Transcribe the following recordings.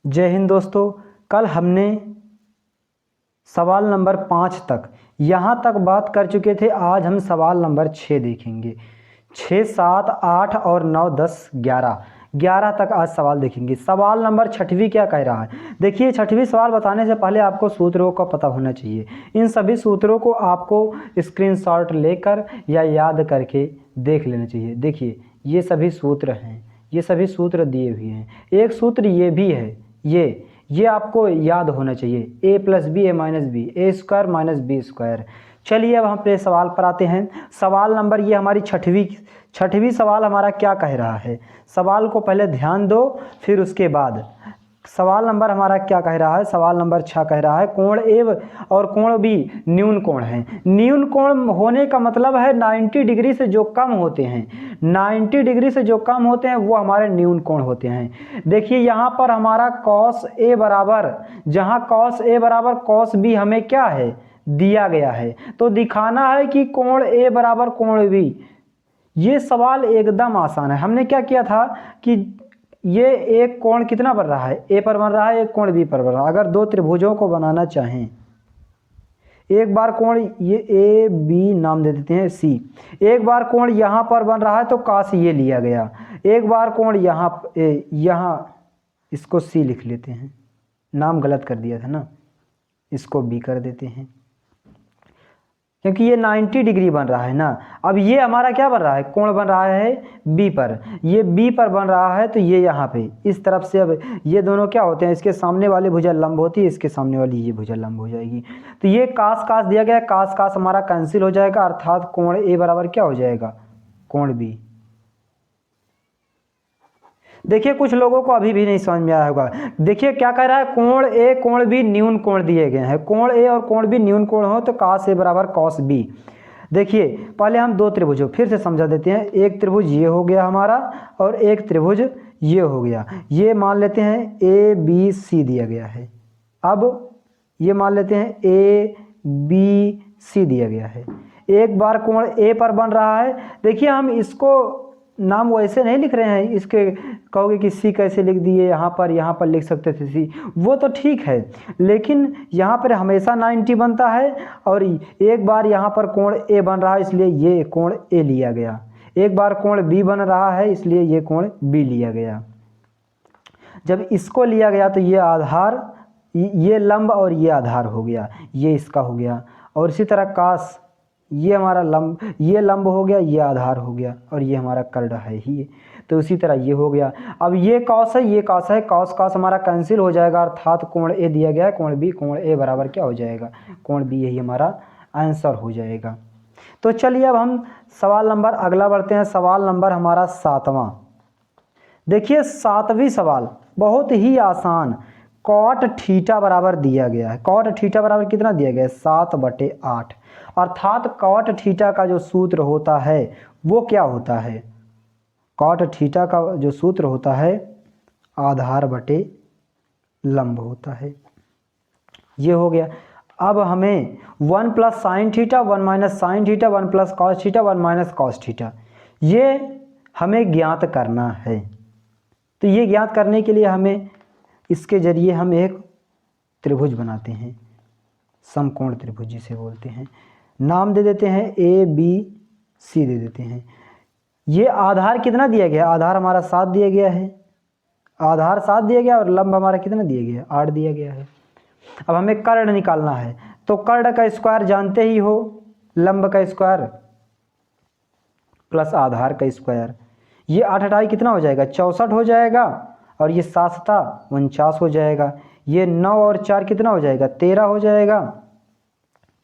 जय हिंद दोस्तों। कल हमने सवाल नंबर 5 तक यहाँ तक बात कर चुके थे। आज हम सवाल नंबर 6 देखेंगे। 6, 7, 8 और 9, 10, 11 तक आज सवाल देखेंगे। सवाल नंबर 6वीं क्या कह रहा है, देखिए। 6वीं सवाल बताने से पहले आपको सूत्रों का पता होना चाहिए। इन सभी सूत्रों को आपको स्क्रीनशॉट लेकर या याद करके देख लेना चाहिए। देखिए, ये सभी सूत्र हैं, ये सभी सूत्र दिए हुए हैं। एक सूत्र ये भी है, ये आपको याद होना चाहिए। a + b a - b a² - b²। चलिए अब हम अपने सवाल पर आते हैं। सवाल नंबर ये हमारी छठवीं सवाल हमारा क्या कह रहा है। सवाल को पहले ध्यान दो, फिर उसके बाद सवाल नंबर हमारा क्या कह रहा है। सवाल नंबर 6 कह रहा है कोण ए और कोण बी न्यून कोण है। न्यून कोण होने का मतलब है 90 डिग्री से जो कम होते हैं, 90 डिग्री से जो कम होते हैं वो हमारे न्यून कोण होते हैं। देखिए यहाँ पर हमारा cos A बराबर, जहाँ cos A बराबर cos B हमें क्या है दिया गया है, तो दिखाना है कि कोण A बराबर कोण B। ये सवाल एकदम आसान है। हमने क्या किया था कि ये एक कोण कितना बन रहा है, ए पर बन रहा है, एक कोण बी पर बन रहा है। अगर दो त्रिभुजों को बनाना चाहें, एक बार कोण ये ए बी नाम दे देते हैं सी, एक बार कोण यहाँ पर बन रहा है तो काश ये लिया गया, एक बार कोण यहाँ इसको सी लिख लेते हैं, नाम गलत कर दिया था ना, इसको बी कर देते हैं क्योंकि ये 90 डिग्री बन रहा है ना। अब ये हमारा क्या बन रहा है, कोण बन रहा है बी पर, ये बी पर बन रहा है तो ये यहाँ पे इस तरफ से। अब ये दोनों क्या होते हैं, इसके सामने वाली भुजा लंब होती है, इसके सामने वाली ये भुजा लंब हो जाएगी। तो ये कास कास दिया गया, कास कास हमारा कैंसिल हो जाएगा, अर्थात कोण ए बराबर क्या हो जाएगा, कोण बी। देखिए कुछ लोगों को अभी भी नहीं समझ में आया होगा। देखिए क्या कह रहा है, कोण ए कोण बी न्यून कोण दिए गए हैं। कोण ए और कोण बी न्यून कोण हो तो cos ए बराबर cos बी। देखिए पहले हम दो त्रिभुजों फिर से समझा देते हैं। एक त्रिभुज ये हो गया हमारा और एक त्रिभुज ये हो गया। ये मान लेते हैं ए बी सी दिया गया है। अब ये मान लेते हैं ए बी सी दिया गया है। एक बार कोण ए पर बन रहा है। देखिए हम इसको नाम वैसे नहीं लिख रहे हैं, इसके कहोगे कि सी कैसे लिख दिए, यहाँ पर लिख सकते थे सी, वो तो ठीक है, लेकिन यहाँ पर हमेशा 90 बनता है और एक बार यहाँ पर कोण ए बन रहा है इसलिए ये कोण ए लिया गया, एक बार कोण बी बन रहा है इसलिए ये कोण बी लिया गया। जब इसको लिया गया तो ये आधार, ये लंब और ये आधार हो गया, ये इसका हो गया। और इसी तरह कास, ये हमारा लंब, ये लंब हो गया, ये आधार हो गया और ये हमारा कर्ण है ही, तो उसी तरह ये हो गया। अब ये कॉस है, ये कॉस है, कॉस कॉस हमारा कैंसिल हो जाएगा, अर्थात कोण ए दिया गया है, कोण बी, कोण ए बराबर क्या हो जाएगा, कोण बी, यही हमारा आंसर हो जाएगा। तो चलिए अब हम सवाल नंबर अगला बढ़ते हैं। सवाल नंबर हमारा 7वां। देखिए 7वीं सवाल बहुत ही आसान। कॉट थीटा बराबर दिया गया है। कॉट थीटा बराबर कितना दिया गया है, 7/8। अर्थात कॉट थीटा का जो सूत्र होता है वो क्या होता है, कॉट थीटा का जो सूत्र होता है आधार बटे लंब होता है। ये हो गया। अब हमें 1 + sin theta 1 - sin theta 1 + cos theta 1 - cos theta ये हमें ज्ञात करना है। तो ये ज्ञात करने के लिए हमें इसके जरिए हम एक त्रिभुज बनाते हैं, समकोण त्रिभुज जिसे बोलते हैं। नाम दे देते हैं ए बी सी दे देते हैं। ये आधार कितना दिया गया, आधार हमारा 7 दिया गया है, आधार 7 दिया गया और लंब हमारा कितना दिया गया, 8 दिया गया है। अब हमें कर्ण निकालना है, तो कर्ण का स्क्वायर जानते ही हो, लंब का स्क्वायर प्लस आधार का स्क्वायर। ये 8 8 कितना हो जाएगा, 64 हो जाएगा और ये 7 7 49 हो जाएगा। ये 9 और 4 कितना हो जाएगा, 13 हो जाएगा।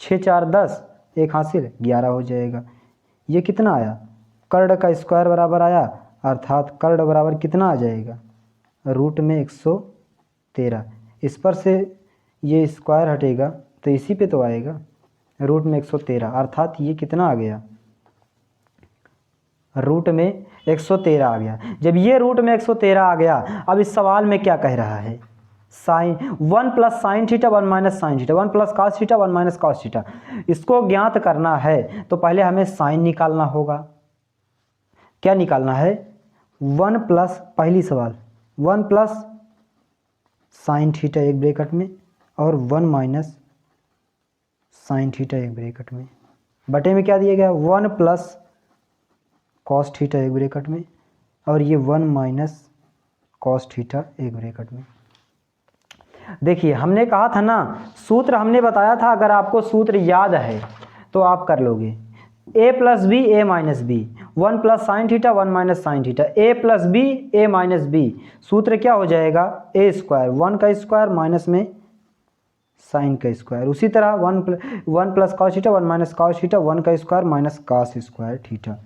6 4 10, एक हासिल 11 हो जाएगा। ये कितना आया, कर्ण का स्क्वायर बराबर आया, अर्थात कर्ण बराबर कितना आ जाएगा, रूट में 113। इस पर से ये स्क्वायर हटेगा तो इसी पे तो आएगा, रूट में 113, अर्थात ये कितना आ गया, रूट में 113 आ गया। जब ये रूट में 113 आ गया, अब इस सवाल में क्या कह रहा है, sine 1 + sin theta 1 - sin theta 1 + cos theta 1 - cos theta, इसको ज्ञात करना है तो पहले हमें साइन निकालना होगा। क्या निकालना है, 1 + पहली सवाल 1 + साइन थीटा एक ब्रैकेट में और 1 माइनस साइन थीटा एक ब्रैकेट में, बटे में क्या दिया गया 1 प्लस कॉस थीटा एक ब्रैकेट में और ये 1 माइनस कॉस थीटा एक ब्रैकेट में। देखिए हमने कहा था ना, सूत्र हमने बताया था, अगर आपको सूत्र याद है तो आप कर लोगे। a plus B A minus B, 1 plus sine theta 1 minus sine theta, a plus B A minus B, सूत्र क्या हो जाएगा a स्क्वायर, 1 का स्क्वायर माइनस में साइन का स्क्वायर। उसी तरह 1 plus cos theta 1 minus cos theta, 1 का square minus cos square theta.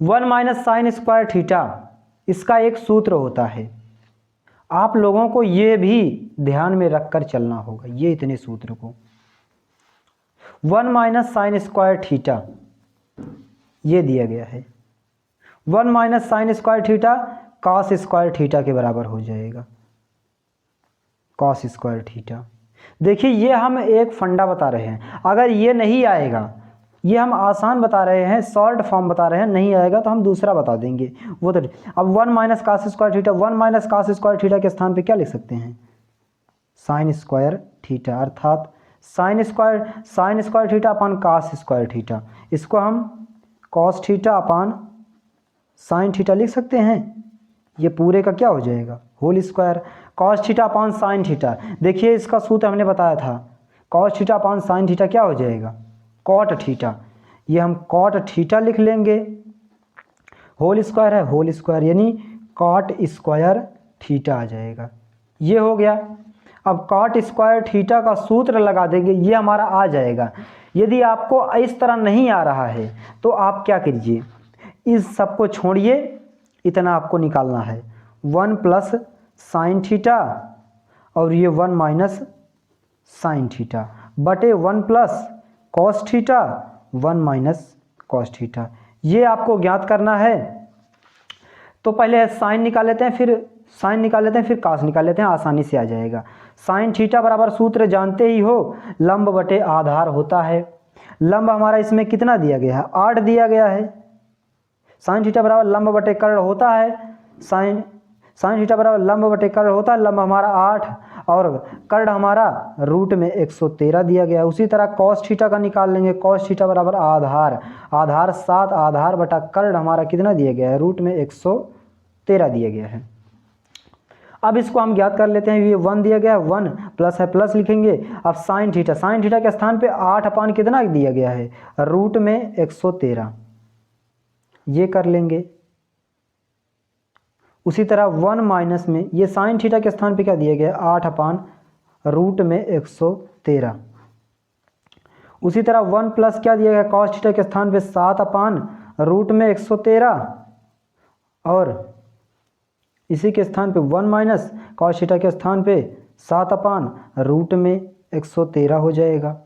1 minus sine square theta इसका एक सूत्र होता है, आप लोगों को ये भी ध्यान में रखकर चलना होगा, ये इतने सूत्र को। 1 माइनस साइन स्क्वायर थीटा ये दिया गया है, 1 minus sine square theta cos square theta के बराबर हो जाएगा, कॉस स्क्वायर थीटा। देखिए ये हम एक फंडा बता रहे हैं, अगर ये नहीं आएगा, ये हम आसान बता रहे हैं, शॉर्ट फॉर्म बता रहे हैं, नहीं आएगा तो हम दूसरा बता देंगे वो तो। अब 1 minus cos square theta, 1 minus cos square theta के स्थान पे क्या लिख सकते हैं साइन स्क्वायर थीटा, अर्थात sine square theta upon cos square theta, इसको हम cos theta upon sine theta लिख सकते हैं। ये पूरे का क्या हो जाएगा whole square, cos theta upon sine theta. देखिए इसका सूत्र हमने बताया था, cos theta upon sine theta क्या हो जाएगा कॉट थीटा, ये हम कॉट थीटा लिख लेंगे, होल स्क्वायर है होल स्क्वायर यानी कॉट स्क्वायर थीटा आ जाएगा, ये हो गया। अब कॉट स्क्वायर थीटा का सूत्र लगा देंगे, ये हमारा आ जाएगा। यदि आपको इस तरह नहीं आ रहा है तो आप क्या कीजिए, इस सब को छोड़िए, इतना आपको निकालना है 1 प्लस साइन थीटा और ये 1 माइनस साइन थीटा बटे 1 plus cos theta 1 minus cos theta, ये आपको ज्ञात करना है। तो पहले साइन निकाल लेते हैं, फिर साइन निकाल लेते हैं, फिर कॉस निकाल लेते हैं, आसानी से आ जाएगा। साइन थीटा बराबर सूत्र जानते ही हो, लंब बटे आधार होता है। लंब हमारा इसमें कितना दिया गया है 8 दिया गया है। साइन थीटा बराबर लंब बटे कर्ण होता है, साइन थीटा बराबर लंब बटे कर्ण होता है, लंब हमारा 8 और कर्ण हमारा रूट में 113 दिया गया है। उसी तरह कॉस थीटा का निकाल लेंगे, कॉस थीटा बराबर आधार 7 आधार बटा कर्ण हमारा कितना दिया गया है रूट में 113 दिया गया है। अब इसको हम ज्ञात कर लेते हैं, ये 1 दिया गया है, 1 प्लस है प्लस लिखेंगे। अब साइन थीटा के स्थान पे 8 अपान कितना दिया गया है रूट में 113, ये कर लेंगे। उसी तरह 1 माइनस में ये साइन थीटा के स्थान पे क्या दिया गया है 8 अपान रूट में 113। उसी तरह 1 प्लस क्या दिया गया कॉस थीटा के स्थान पे 7 अपान रूट में 113 और इसी के स्थान पे 1 माइनस कॉस थीटा के स्थान पे 7 अपान रूट में 113 हो जाएगा।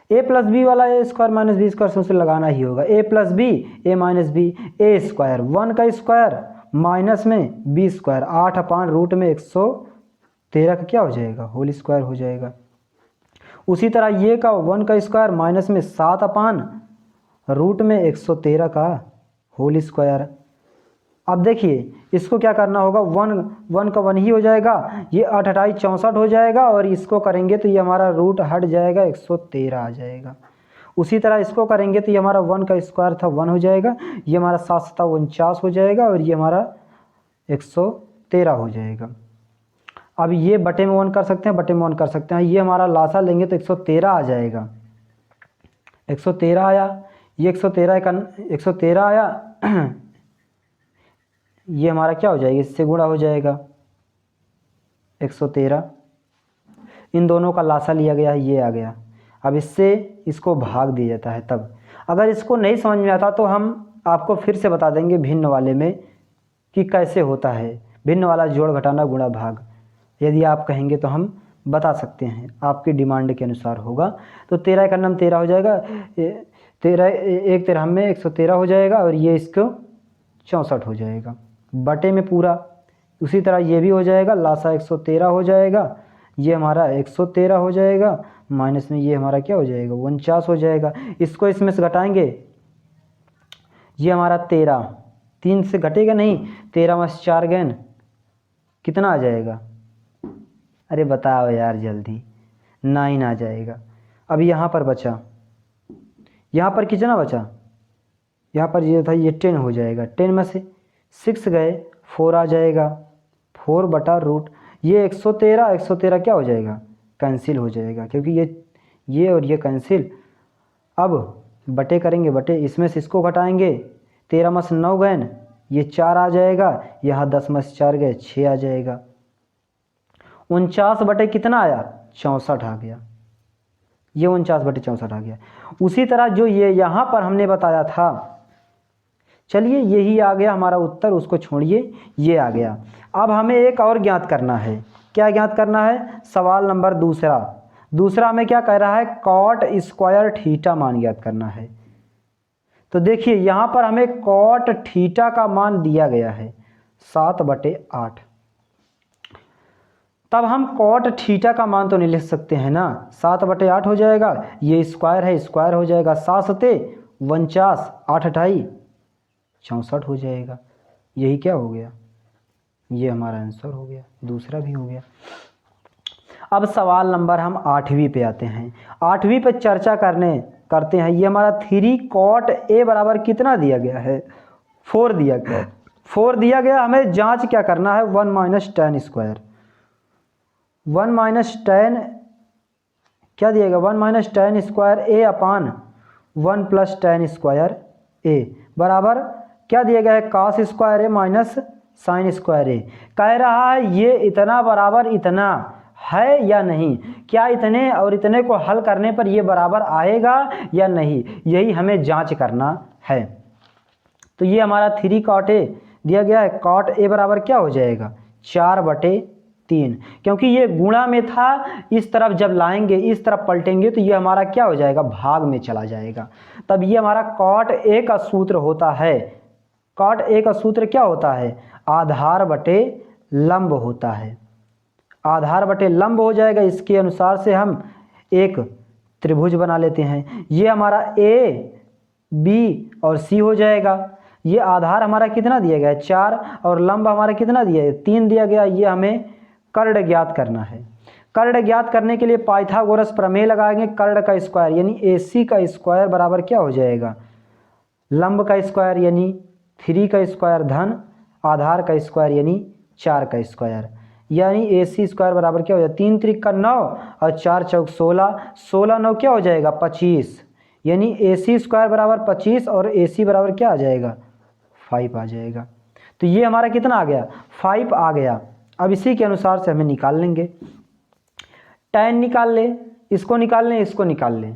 ए प्लस बी वाला ए स्क्वायर माइनस बी स्क्वायर से उसे लगाना ही होगा, ए plus B A minus B, A square 1 का स्क्वायर माइनस में बी स्क्वायर 8 अपान रूट में 113 का क्या हो जाएगा होल स्क्वायर हो जाएगा। उसी तरह ये का 1 का स्क्वायर माइनस में 7 अपान रूट में 113 का होल स्क्वायर। अब देखिए इसको क्या करना होगा, 1 का 1 ही हो जाएगा, ये 8 28 64 हो जाएगा और इसको करेंगे तो ये हमारा रूट हट जाएगा 113 आ जाएगा। उसी तरह इसको करेंगे तो ये हमारा 1 का स्क्वायर था 1 हो जाएगा, ये हमारा 7 7 49 हो जाएगा और ये हमारा 113 हो जाएगा। अब ये बटे में 1 कर सकते हैं, बटे में 1 कर सकते हैं, ये हमारा लासा लेंगे तो 113 आ जाएगा, 113 आया, ये 113 आया ये हमारा क्या हो जाएगा इससे गुणा हो जाएगा 113, इन दोनों का लासा लिया गया है, ये आ गया। अब इससे इसको भाग दिया जाता है। तब अगर इसको नहीं समझ में आता तो हम आपको फिर से बता देंगे भिन्न वाले में कि कैसे होता है भिन्न वाला जोड़ घटाना गुणा भाग, यदि आप कहेंगे तो हम बता सकते हैं, आपकी डिमांड के अनुसार होगा। तो 13 का नाम 13 हो जाएगा, 1 13 में 113 हो जाएगा और ये इसको 64 हो जाएगा बटे में पूरा। उसी तरह ये भी हो जाएगा, लासा 113 हो जाएगा, ये हमारा 113 हो जाएगा, माइनस में ये हमारा क्या हो जाएगा 49 हो जाएगा। इसको इसमें से घटाएंगे, ये हमारा 13 3 से घटेगा नहीं, 13 में 4 गैन कितना आ जाएगा? अरे बताओ यार जल्दी। 9 आ जाएगा। अब यहाँ पर बचा, यहाँ पर कितना बचा? यहाँ पर ये था, ये 10 हो जाएगा। 10 में से 6 गए, 4 आ जाएगा। 4/रूट, ये 113, 113 क्या हो जाएगा? कैंसिल हो जाएगा, क्योंकि ये और ये कैंसिल। अब बटे करेंगे, बटे इसमें से इसको घटाएंगे। 13 में से 9 गए, ये 4 आ जाएगा। यहाँ 10 में से 4 गए, 6 आ जाएगा। 49 बटे कितना आया? 64 आ गया। ये 49/64 आ गया। उसी तरह जो ये यहाँ पर हमने बताया था, चलिए यही आ गया हमारा उत्तर, उसको छोड़िए, ये आ गया। अब हमें एक और ज्ञात करना है। क्या ज्ञात करना है? सवाल नंबर दूसरा हमें क्या कह रहा है? कॉट स्क्वायर थीटा मान ज्ञात करना है। तो देखिए यहाँ पर हमें कॉट थीटा का मान दिया गया है 7/8। तब हम कॉट थीटा का मान तो नहीं लिख सकते हैं ना, 7/8 हो जाएगा। ये स्क्वायर है, स्क्वायर हो जाएगा। 7 सते 49, 8 अठाई 64 हो जाएगा। यही क्या हो गया? ये हमारा आंसर हो गया। दूसरा भी हो गया। अब सवाल नंबर हम 8वीं पे आते हैं। 8वीं पे चर्चा करते हैं। ये हमारा 3 कॉट ए बराबर कितना दिया गया है? 4 दिया गया। 4 दिया गया। हमें जांच क्या करना है? 1 - tan स्क्वायर। 1 - tan क्या दिएगा? 1 - tan स्क्वायर ए अपान 1 + tan स्क्वायर ए बराबर क्या दिया गया है? cos स्क्वायर ए माइनस साइन स्क्वायर ए। कह रहा है ये इतना बराबर इतना है या नहीं, क्या इतने और इतने को हल करने पर ये बराबर आएगा या नहीं, यही हमें जांच करना है। तो ये हमारा 3 cot ए दिया गया है। cot ए बराबर क्या हो जाएगा? 4/3, क्योंकि ये गुणा में था। इस तरफ जब लाएंगे, इस तरफ पलटेंगे तो ये हमारा क्या हो जाएगा? भाग में चला जाएगा। तब ये हमारा cot ए का सूत्र होता है। cot ए का सूत्र क्या होता है? आधार बटे लंब होता है। आधार बटे लंब हो जाएगा। इसके अनुसार से हम एक त्रिभुज बना लेते हैं। ये हमारा ए, बी और सी हो जाएगा। ये आधार हमारा कितना दिया गया है? 4, और लंब हमारा कितना दिया है? 3 दिया गया। ये हमें कर्ण ज्ञात करना है। कर्ण ज्ञात करने के लिए पाइथागोरस प्रमेय लगाएंगे। कर्ण का स्क्वायर यानी AC का स्क्वायर बराबर क्या हो जाएगा? लंब का स्क्वायर यानी 3 का स्क्वायर धन आधार का स्क्वायर यानी 4 का स्क्वायर, यानी AC स्क्वायर बराबर क्या हो जाएगा? 3 त्रिक का 9 और 4 चौक 16, 16 9 क्या हो जाएगा? 25, यानी AC स्क्वायर बराबर 25 और AC बराबर क्या आ जाएगा? 5 आ जाएगा। तो ये हमारा कितना आ गया? 5 आ गया। अब इसी के अनुसार से हमें निकाल लेंगे। tan निकाल ले, इसको निकाल लें, इसको निकाल लें,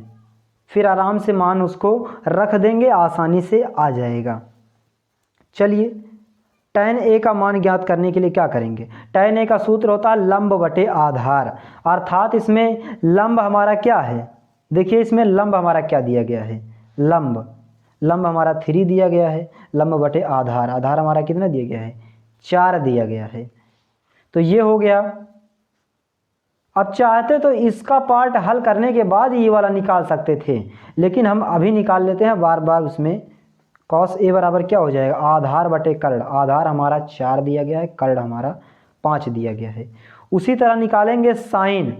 फिर आराम से मान उसको रख देंगे, आसानी से आ जाएगा। चलिए tan ए का मान ज्ञात करने के लिए क्या करेंगे? tan ए का सूत्र होता है लंब बटे आधार, अर्थात इसमें लंब हमारा क्या है? देखिए इसमें लंब हमारा क्या दिया गया है? लंब हमारा 3 दिया गया है। लंब बटे आधार, आधार हमारा कितना दिया गया है? 4 दिया गया है। तो ये हो गया। अब चाहते तो इसका पार्ट हल करने के बाद ये वाला निकाल सकते थे, लेकिन हम अभी निकाल लेते हैं बार बार। उसमें cos ए बराबर क्या हो जाएगा? आधार बटे कर्ण। आधार हमारा 4 दिया गया है, कर्ण हमारा 5 दिया गया है। उसी तरह निकालेंगे साइन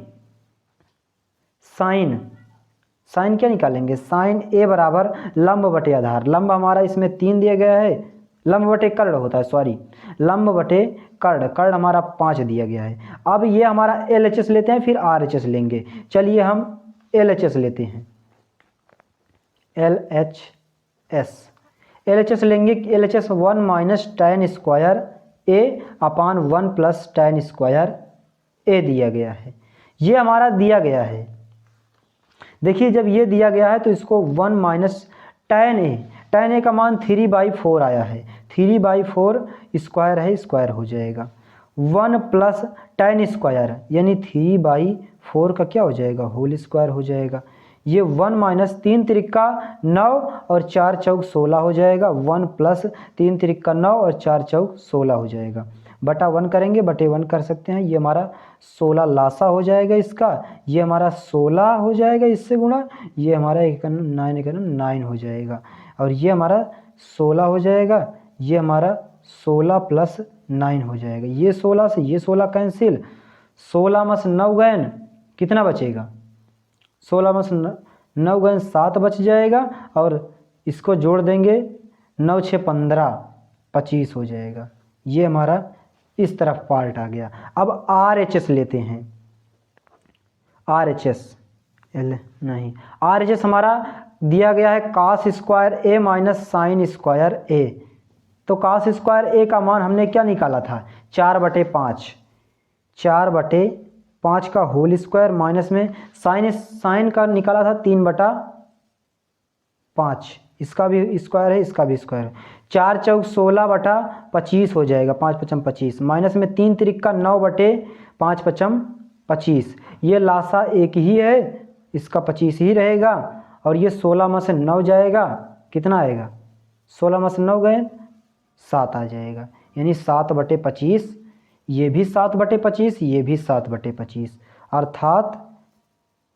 क्या निकालेंगे? साइन ए बराबर लंब बटे आधार। लंब हमारा इसमें 3 दिया गया है, लंब बटे कर्ण होता है, सॉरी, लंब बटे कर्ण, कर्ण हमारा 5 दिया गया है। अब ये हमारा LHS लेते हैं, फिर RHS लेंगे। चलिए हम LHS लेते हैं। LHS लेंगे। LHS 1 - tan स्क्वायर ए अपान 1 + tan स्क्वायर ए दिया गया है। ये हमारा दिया गया है। देखिए जब ये दिया गया है तो इसको 1 - tan ए का मान 3/4 आया है। 3/4 स्क्वायर है, स्क्वायर हो जाएगा। 1 + tan स्क्वायर यानी 3/4 का क्या हो जाएगा? होल स्क्वायर हो जाएगा। ये 1 - 3 त्रिका 9 और 4 चौक 16 हो जाएगा। 1 + 3 त्रिका 9 और 4 चौक 16 हो जाएगा। बटा 1 करेंगे, बटे 1 कर सकते हैं। ये हमारा 16 लासा हो जाएगा इसका। ये हमारा 16 हो जाएगा इससे गुणा। ये हमारा 9 हो जाएगा। और ये हमारा 16 हो जाएगा। ये हमारा 16 + 9 हो जाएगा। ये 16 से ये 16 कैंसिल, 16 में से 9 गए, कितना बचेगा? 16 में से 9 गए 7 बच जाएगा, और इसको जोड़ देंगे 9 6 15, 25 हो जाएगा। ये हमारा इस तरफ पार्ट आ गया। अब RHS लेते हैं। RHS नहीं, RHS हमारा दिया गया है cos square A minus sine square A। तो cos स्क्वायर A का मान हमने क्या निकाला था? 4/5, 4/5 का होल स्क्वायर माइनस में साइन का निकाला था 3/5। इसका भी स्क्वायर है, इसका भी स्क्वायर है। 4 चौक 16/25 हो जाएगा, 5 पचम 25, माइनस में 3 तिरिक्का 9/5 पचम 25। ये लासा एक ही है, इसका 25 ही रहेगा, और ये 16 में से 9 जाएगा, कितना आएगा? 16 में से 9 गए 7 आ जाएगा, यानी 7/25। ये भी 7/25, ये भी 7/25। अर्थात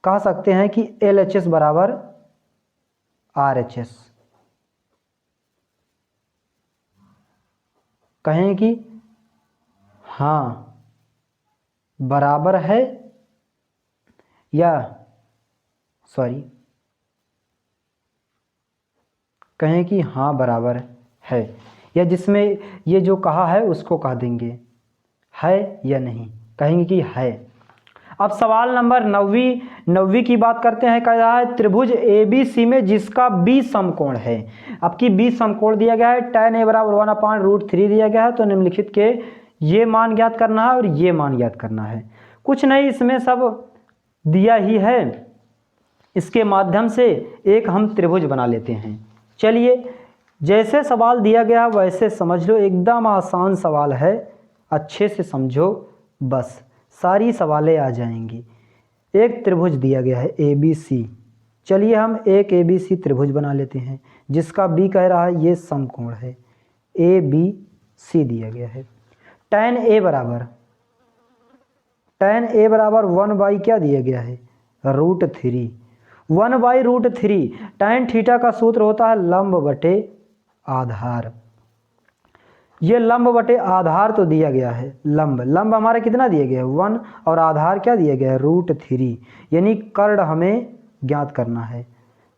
कह सकते हैं कि LHS बराबर RHS। कहें कि हाँ बराबर है, या सॉरी कहें कि हाँ बराबर है, या जिसमें ये जो कहा है उसको कह देंगे है या नहीं, कहेंगे कि है। अब सवाल नंबर 9वीं की बात करते हैं। कह रहा है त्रिभुज ABC में जिसका B समकोण है। अब की B समकोण दिया गया है, tan A बराबर 1/√3 दिया गया है। तो निम्नलिखित के ये मान ज्ञात करना है और ये मान ज्ञात करना है। कुछ नहीं, इसमें सब दिया ही है, इसके माध्यम से एक हम त्रिभुज बना लेते हैं। चलिए, जैसे सवाल दिया गया वैसे समझ लो, एकदम आसान सवाल है, अच्छे से समझो, बस सारी सवालें आ जाएंगी। एक त्रिभुज दिया गया है ABC। चलिए हम एक ABC त्रिभुज बना लेते हैं, जिसका B कह रहा है ये समकोण है, ABC दिया गया है। tan A बराबर 1 क्या दिया गया है? √3। 1/√3। tan थीटा का सूत्र होता है लंब बटे आधार। ये लंब बटे आधार तो दिया गया है, लंब हमारा कितना दिया गया है? 1, और आधार क्या दिया गया है? √3। यानी कर्ण हमें ज्ञात करना है।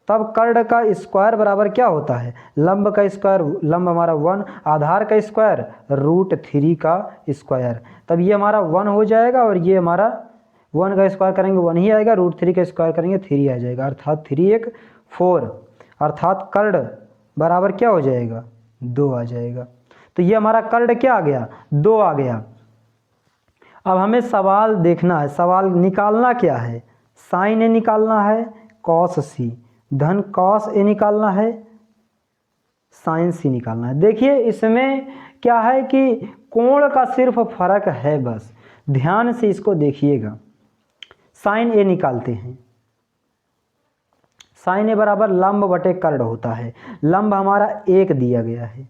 तब कर्ण का स्क्वायर बराबर क्या होता है? लंब का स्क्वायर, लंब हमारा 1, आधार का स्क्वायर √3 का स्क्वायर। तब ये हमारा 1 हो जाएगा, और ये हमारा 1 का स्क्वायर करेंगे 1 ही आएगा, √3 का स्क्वायर करेंगे 3 आ जाएगा, अर्थात 3 1 4, अर्थात कर्ण बराबर क्या हो जाएगा? 2 आ जाएगा। तो ये हमारा कर्ण क्या आ गया? 2 आ गया। अब हमें सवाल देखना है, सवाल निकालना क्या है? साइन A निकालना है, cos C धन cos A निकालना है, साइन C निकालना है। देखिए इसमें क्या है कि कोण का सिर्फ फर्क है, बस ध्यान से इसको देखिएगा। साइन A निकालते हैं, साइन A बराबर लंब बटे कर्ण होता है। लंब हमारा 1 दिया गया है,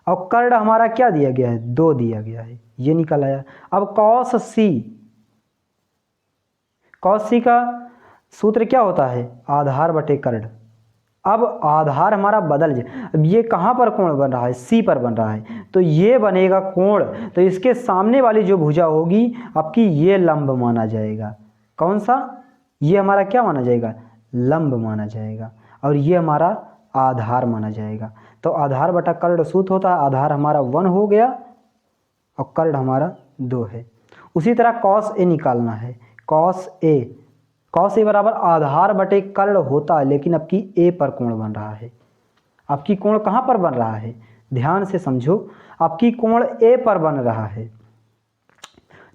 और कर्ण हमारा क्या दिया गया है? 2 दिया गया है, ये निकल आया। अब cos C का सूत्र क्या होता है? आधार बटे कर्ण। अब आधार हमारा बदल जाए, अब ये कहाँ पर कोण बन रहा है? C पर बन रहा है, तो ये बनेगा कोण। तो इसके सामने वाली जो भुजा होगी आपकी, ये लंब माना जाएगा। कौन सा? ये हमारा क्या माना जाएगा? लंब माना जाएगा, और ये हमारा आधार माना जाएगा। तो आधार बटा कर्ण सूत्र होता है, आधार हमारा 1 हो गया और कर्ण हमारा 2 है। उसी तरह cos A निकालना है, cos A बराबर आधार बटे कर्ण होता है, लेकिन अब की A पर कोण बन रहा है। आपकी कोण कहाँ पर बन रहा है? ध्यान से समझो, आपकी कोण A पर बन रहा है।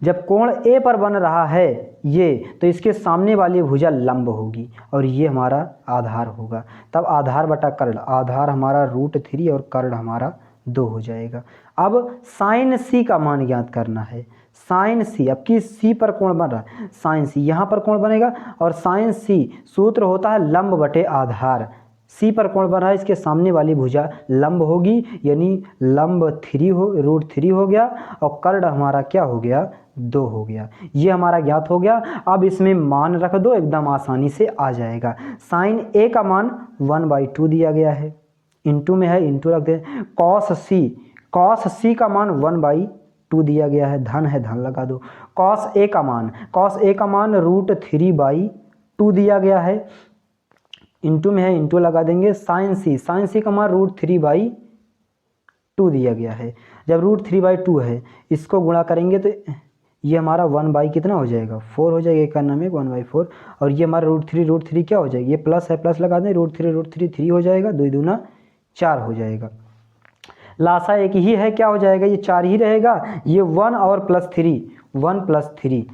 जब कोण A पर बन रहा है ये, तो इसके सामने वाली भुजा लंब होगी, और ये हमारा आधार होगा। तब आधार बटा कर्ण, आधार हमारा √3 और कर्ण हमारा 2 हो जाएगा। अब साइन C का मान ज्ञात करना है। साइन C, अब की C पर कोण बन रहा है, साइन C यहाँ पर कोण बनेगा, और साइन C सूत्र होता है लंब बटे आधार। C पर कोण बन रहा है, इसके सामने वाली भुजा लंब होगी, यानी लंब √3 हो गया, और कर्ण हमारा क्या हो गया? 2 हो गया। ये हमारा ज्ञात हो गया। अब इसमें मान रख दो, एकदम आसानी से आ जाएगा। साइन A का मान 1/2 दिया गया है, इंटू में है, इंटू रख दे। cos C का मान 2 दिया गया है, धन है धन लगा दो। कॉस ए का मान √3/2 दिया गया है, इंटू में है इंटू लगा देंगे। साइन सी का मान √3/2 दिया गया है। जब √3/2 है इसको गुणा करेंगे तो ये हमारा 1 कितना हो जाएगा 4 हो जाएगा, एक का नाम है 1/4। और ये हमारा √3 क्या हो जाएगा, ये प्लस है प्लस लगा दें, √3 3 हो जाएगा, 2 दूना 4 हो जाएगा। लासा एक ही है, क्या हो जाएगा, ये 4 ही रहेगा। ये 1 और +3 1 + 3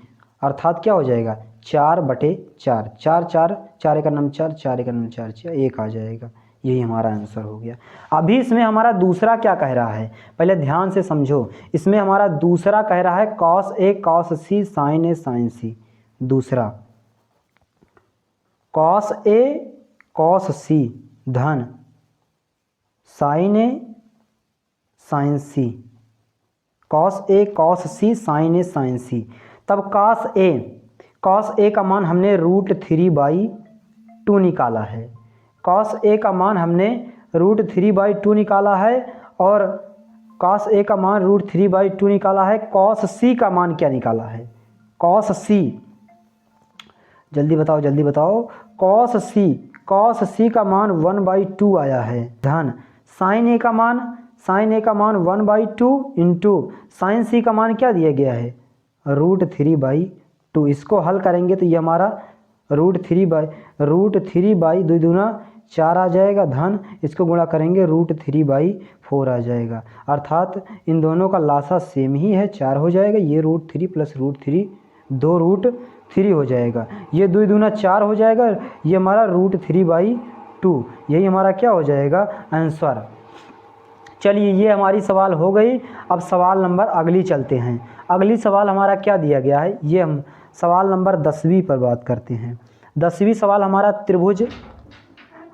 अर्थात क्या हो जाएगा 4/4, 4 4 4 का नाम 4 4 का नाम 4 4 1 आ जाएगा। यही हमारा आंसर हो गया। अभी इसमें हमारा दूसरा क्या कह रहा है, पहले ध्यान से समझो। इसमें हमारा दूसरा कह रहा है cos A cos C sin A sin C। दूसरा cos A cos C धन sin A sin C, cos A cos C sin A sin C। तब cos A का मान हमने √3/2 निकाला है, cos A का मान हमने √3/2 निकाला है, और cos A का मान √3/2 निकाला है। cos C का मान क्या निकाला है, cos C, जल्दी बताओ cos C का मान 1/2 आया है, धन sin A का मान 1/2 इंटू sin C का मान क्या दिया गया है √3/2। इसको हल करेंगे तो ये हमारा √3/2 दूना 4 आ जाएगा, धन इसको गुणा करेंगे √3/4 आ जाएगा। अर्थात इन दोनों का लासा सेम ही है, 4 हो जाएगा। ये √3 + √3 2√3 हो जाएगा, ये 2 दूना 4 हो जाएगा, ये हमारा √3/2। यही हमारा क्या हो जाएगा आंसर। चलिए ये हमारी सवाल हो गई। अब सवाल नंबर अगली चलते हैं। अगली सवाल हमारा क्या दिया गया है, ये हम सवाल नंबर 10वीं पर बात करते हैं। 10वीं सवाल हमारा त्रिभुज,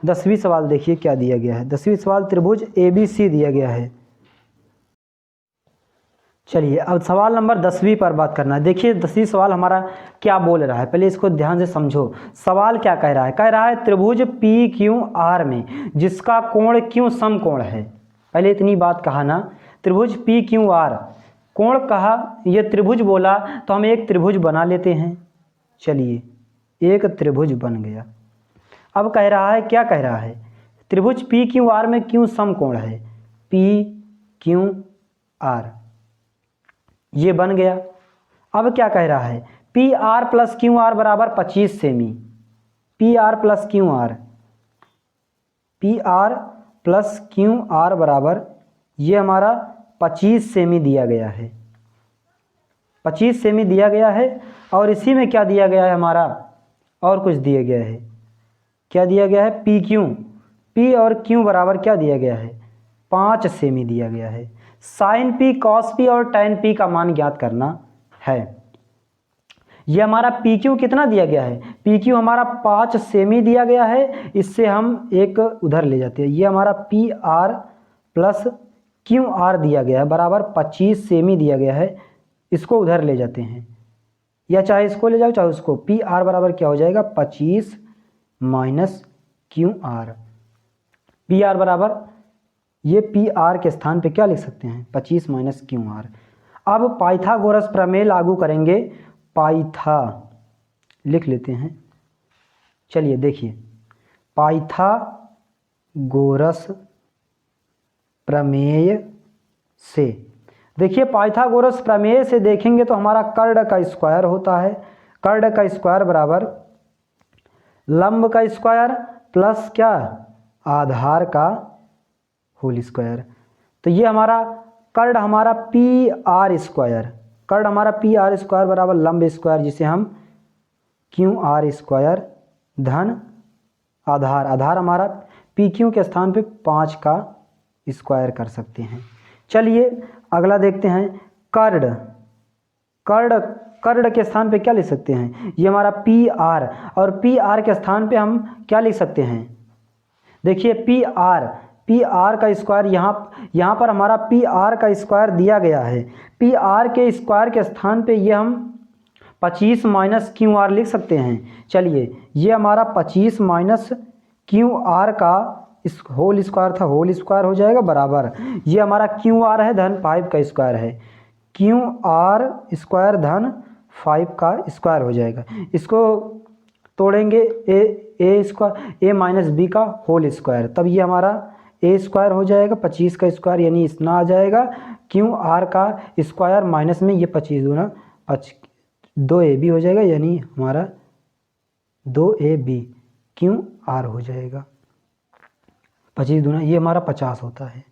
10वीं सवाल देखिए क्या दिया गया है। 10वीं सवाल त्रिभुज ABC दिया गया है। चलिए अब सवाल नंबर 10वीं पर बात करना है। देखिए 10वीं सवाल हमारा क्या बोल रहा है, पहले इसको ध्यान से समझो। सवाल क्या कह रहा है, त्रिभुज PQR में जिसका कोण Q समकोण है। पहले इतनी बात कहा ना, त्रिभुज PQR कोण कहा, ये त्रिभुज बोला तो हम एक त्रिभुज बना लेते हैं। चलिए एक त्रिभुज बन गया। अब कह रहा है, क्या कह रहा है, त्रिभुज PQR में Q समकोण है, PQR ये बन गया। अब क्या कह रहा है, PR + QR बराबर 25 सेमी, PR + QR बराबर ये हमारा 25 सेमी दिया गया है, 25 सेमी दिया गया है। और इसी में क्या दिया गया है हमारा, और कुछ दिया गया है, क्या दिया गया है, P और Q बराबर क्या दिया गया है 5 सेमी दिया गया है। साइन P cos P और tan P का मान ज्ञात करना है। ये हमारा PQ कितना दिया गया है, PQ हमारा 5 सेमी दिया गया है। इससे हम एक उधर ले जाते हैं, ये हमारा PR + QR दिया गया है बराबर 25 सेमी दिया गया है। इसको उधर ले जाते हैं, या चाहे इसको ले जाओ चाहे उसको। PR बराबर क्या हो जाएगा 25 - QR। PR बराबर ये PR के स्थान पे क्या लिख सकते हैं 25 - QR। अब पाइथागोरस प्रमेय लागू करेंगे, पाइथा लिख लेते हैं। चलिए देखिए पाइथागोरस प्रमेय से, देखिए पाइथागोरस प्रमेय से देखेंगे तो हमारा कर्ण का स्क्वायर होता है। कर्ण का स्क्वायर बराबर लंब का स्क्वायर प्लस क्या आधार का होल स्क्वायर। तो ये हमारा कर्ण हमारा PR स्क्वायर, कर्ण हमारा PR स्क्वायर बराबर लंब स्क्वायर, जिसे हम QR स्क्वायर धन आधार, आधार हमारा PQ के स्थान पे 5 का स्क्वायर कर सकते हैं। चलिए अगला देखते हैं, कर्ण, कर्ण के स्थान पे क्या लिख सकते हैं, ये हमारा PR, और PR के स्थान पे हम क्या लिख सकते हैं, देखिए PR का स्क्वायर, यहाँ पर हमारा PR का स्क्वायर दिया गया है। PR के स्क्वायर के स्थान पे ये हम 25 - QR लिख सकते हैं। चलिए ये हमारा 25 - QR का होल स्क्वायर था, होल स्क्वायर हो जाएगा बराबर ये हमारा QR है धन 5 का स्क्वायर है। क्यू आर स्क्वायर धन 5 का स्क्वायर हो जाएगा। इसको तोड़ेंगे ए स्क्वायर ए माइनस बी का होल स्क्वायर, तब ये हमारा ए स्क्वायर हो जाएगा 25 का स्क्वायर यानी इतना आ जाएगा। क्यू आर का स्क्वायर माइनस में ये 25 दूना 2ab हो जाएगा यानी हमारा 2ab क्यू आर हो जाएगा। 25 दूना ये हमारा 50 होता है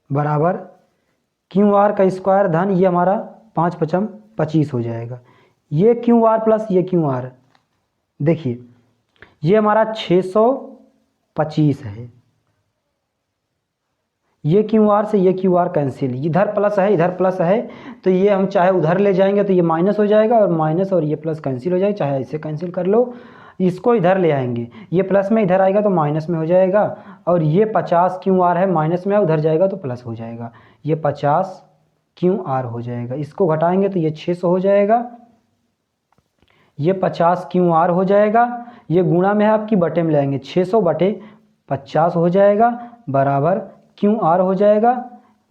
बराबर क्यू आर का स्क्वायर धन ये हमारा 5 पचम 25 हो जाएगा। ये क्यू आर प्लस ये क्यू आर, देखिए ये हमारा 625 है। ये क्यू आर से ये क्यू आर कैंसिल, इधर प्लस है इधर प्लस है तो ये हम चाहे उधर ले जाएंगे तो ये माइनस हो जाएगा और माइनस और ये प्लस कैंसिल हो जाएगा, चाहे ऐसे कैंसिल कर लो। इसको इधर ले आएंगे, ये प्लस में इधर आएगा तो माइनस में हो जाएगा और ये 50 क्यू आर है माइनस में उधर जाएगा तो प्लस हो जाएगा, ये 50 क्यू आर हो जाएगा। इसको घटाएंगे तो ये 600 हो जाएगा, ये 50 क्यू आर हो जाएगा। ये गुणा में है आपकी बटे में लाएंगे 600 बटे 50 हो जाएगा बराबर क्यू आर हो जाएगा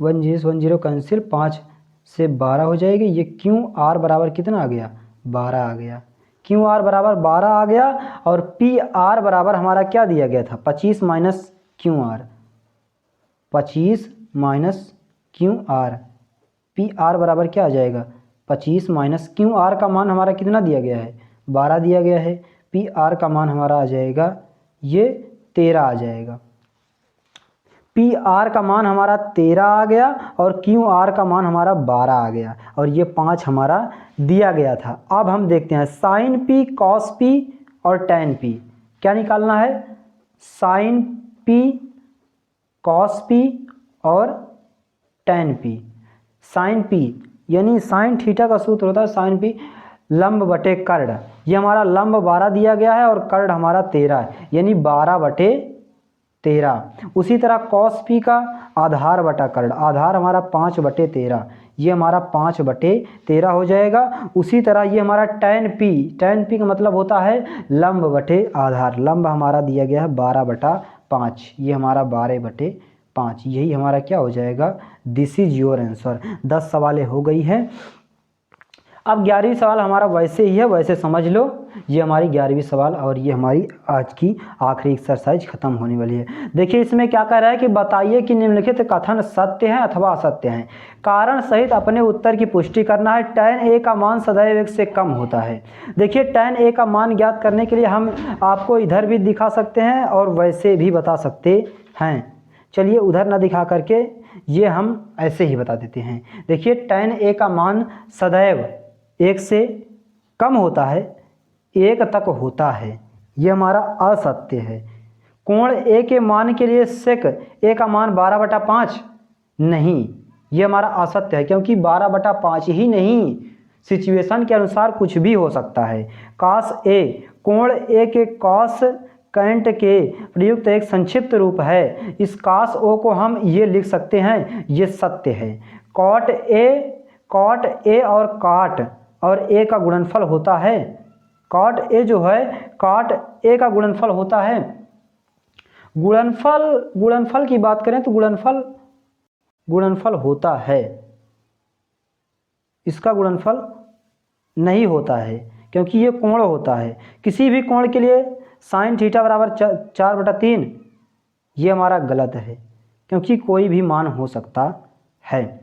10 कैंसिल 5 से 12 हो जाएगी। ये क्यू आर बराबर कितना आ गया 12 आ गया, क्यू आर बराबर 12 आ गया। और पी आर बराबर हमारा क्या दिया गया था 25 minus Q R, 25 minus Q R, P R बराबर क्या आ जाएगा 25 माइनस क्यू आर का मान हमारा कितना दिया गया है 12 दिया गया है, पी आर का मान हमारा आ जाएगा ये 13 आ जाएगा। पी आर का मान हमारा 13 आ गया और क्यू आर का मान हमारा 12 आ गया और ये 5 हमारा दिया गया था। अब हम देखते हैं साइन पी कॉस पी और टैन पी क्या निकालना है, साइन पी कॉस पी और टैन पी। साइन पी यानी साइन थीटा का सूत्र होता है साइन पी लंब बटे कर्ण, ये हमारा लंब 12 दिया गया है और कर्ण हमारा 13 है यानी 12 बटे 13। उसी तरह कॉस पी का आधार बटा कर्ण, आधार हमारा 5 बटे 13, ये हमारा 5 बटे 13 हो जाएगा। उसी तरह ये हमारा टैन पी का मतलब होता है लंब बटे आधार, लंब हमारा दिया गया है 12 बटा 5, ये हमारा 12 बटे 5, यही हमारा क्या हो जाएगा, दिस इज योर आंसर। 10 सवालें हो गई हैं। अब 11वीं सवाल हमारा वैसे ही है, वैसे समझ लो। ये हमारी 11वीं सवाल और ये हमारी आज की आखिरी एक्सरसाइज खत्म होने वाली है। देखिए इसमें क्या कह रहा है कि बताइए कि निम्नलिखित कथन सत्य हैं अथवा असत्य हैं, कारण सहित अपने उत्तर की पुष्टि करना है। tan a का मान सदैव 1 से कम होता है। देखिए tan a का मान ज्ञात करने के लिए हम आपको इधर भी दिखा सकते हैं और वैसे भी बता सकते हैं। चलिए उधर ना दिखा करके ये हम ऐसे ही बता देते हैं। देखिए tan a का मान सदैव 1 से कम होता है, 1 तक होता है, ये हमारा असत्य है। कोण a के मान के लिए sec a का मान 12 बटा 5 नहीं, ये हमारा असत्य है क्योंकि 12 बटा 5 ही नहीं, सिचुएशन के अनुसार कुछ भी हो सकता है। cos a कोण a के cos कैंट के प्रयुक्त एक संक्षिप्त रूप है, इस cos o को हम ये लिख सकते हैं, ये सत्य है। cot a और cot और a का गुणनफल होता है, cot a जो है cot a का गुणनफल होता है। गुणनफल की बात करें तो गुणनफल होता है, इसका गुणनफल नहीं होता है क्योंकि ये कोण होता है। किसी भी कोण के लिए साइन थीटा बराबर 4/3, ये हमारा गलत है क्योंकि कोई भी मान हो सकता है।